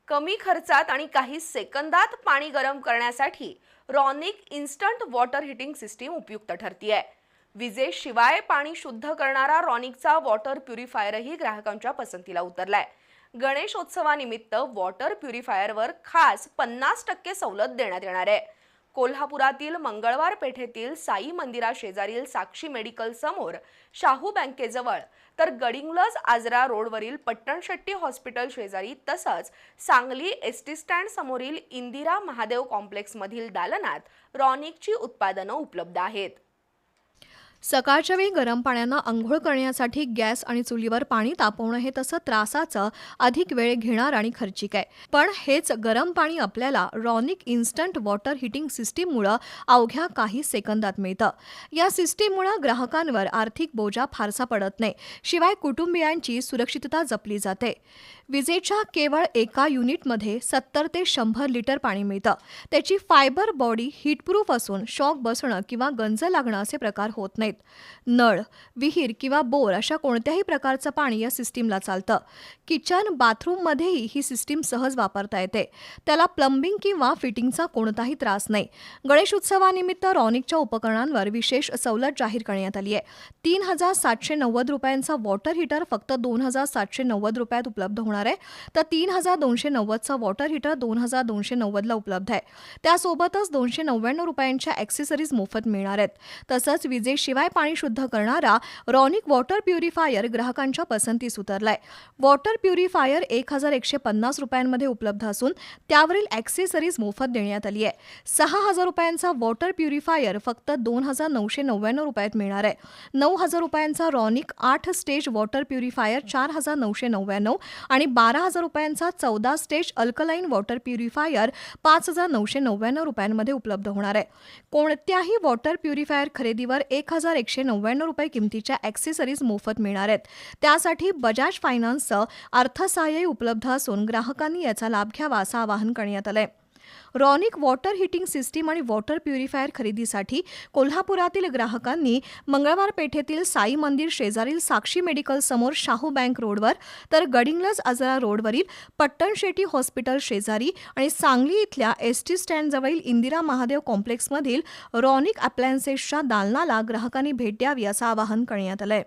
कमी खर्चात आणि काही सेकंदात पाणी गरम करण्यासाठी Ronic instant water heating system उपयुक्त ठरतीये। विजेशिवाय पाणी शुद्ध करणारा रॉनिकचा वॉटर प्युरिफायरही ग्राहकांच्या पसंतीला उतरलाय। गणेशोत्सवानिमित्त वॉटर प्युरिफायरवर खास 50% सवलत देण्यात येणार आहे। कोल्हापुरातील मंगळवार पेठेतील साई मंदिरा शेजारील साक्षी मेडिकल समोर, शाहू बँकेजवळ, तर गडिंग्लज आजरा रोडवरील पट्टणशेट्टी हॉस्पिटल शेजारी तसंच सांगली एसटी स्टँड समोरील इंदिरा महादेव कॉम्प्लेक्स मधील दालनात रॉनिकची उत्पादनं उपलब्ध आहेत। सकाळच्या वेळी गरम पाण्यानं अंघोळ करण्यासाठी गॅस आणि चुलीवर पाणी तापवणं हे तसं त्रासाचं, अधिक वेळ घेणार आणि खर्चिक आहे। पण हेच गरम पाणी आपल्याला रॉनिक इन्स्टंट वॉटर हीटिंग सिस्टीममुळे अवघ्या काही सेकंदात मिळतं। या सिस्टीममुळे ग्राहकांवर आर्थिक बोजा फारसा पडत नाही, शिवाय कुटुंबियांची सुरक्षितता जपली जाते। विजेच्या केवळ एका युनिटमध्ये 70 ते 100 लिटर पाणी मिळतं। त्याची फायबर बॉडी हीटप्रूफ असून शॉक बसणं किंवा गंज लागणं असे प्रकार होत नाहीत। नळ, विहीर किंवा बोर अशा कोणत्याही प्रकारचं पाणी या सिस्टीमला चालतं। किचन, बाथरूममध्येही ही सिस्टीम सहज वापरता येते। त्याला प्लंबिंग किंवा फिटिंगचा कोणताही त्रास नाही। गणेश उत्सवानिमित्त रॉनिकच्या उपकरणांवर विशेष सवलत जाहीर करण्यात आली आहे। 3790 रुपयांचा वॉटर हीटर फक्त 2790 रुपयात उपलब्ध होणार आहे, तर 3290 चा वॉटर हीटर 2290 ला उपलब्ध आहे। त्यासोबतच 299 रुपयांच्या ॲक्सेसरीज मोफत मिळणार आहेत। तसंच विजेशिवाय पाणी शुद्ध करणारा रॉनिक वॉटर प्युरिफायर ग्राहकांच्या पसंतीस उतरलाय। वॉटर प्युरिफायर 1150 रुपयांमध्ये उपलब्ध असून त्यावरील ॲक्सेसरीज मोफत देण्यात आली आहे। 6000 रुपयांचा वॉटर प्युरिफायर फक्त 2999 रुपयात मिळणार आहे। 9000 रुपयांचा रॉनिक 8 स्टेज वॉटर प्युरिफायर 4999 आणि 12000 रुपयांचा 14 स्टेज अल्कलाइन वॉटर प्युरिफायर 5999 रुपयांमध्ये उपलब्ध होणार आहे। कोणत्याही वॉटर प्युरिफायर खरेदीवर 1199 रुपये किमतीच्या ॲक्सेसरीज मोफत मिळणार आहेत। त्यासाठी बजाज फायनान्सचं अर्थसहाय्य उपलब्ध असून ग्राहकांनी याचा लाभ घ्यावा असं आवाहन करण्यात आलंय। रॉनिक वॉटर हीटिंग सिस्टीम आणि वॉटर प्युरिफायर खरेदीसाठी कोल्हापुरातील ग्राहकांनी मंगळवार पेठेतील साई मंदिर शेजारील साक्षी मेडिकल समोर, शाहू बँक रोडवर, तर गडिंग्लज आजरा रोडवरील पट्टणशेट्टी हॉस्पिटल शेजारी आणि सांगली इथल्या एसटी स्टँडजवळील इंदिरा महादेव कॉम्प्लेक्समधील रॉनिक अप्लायन्सेसच्या दालनाला ग्राहकांनी भेट द्यावी असं आवाहन करण्यात आलंय।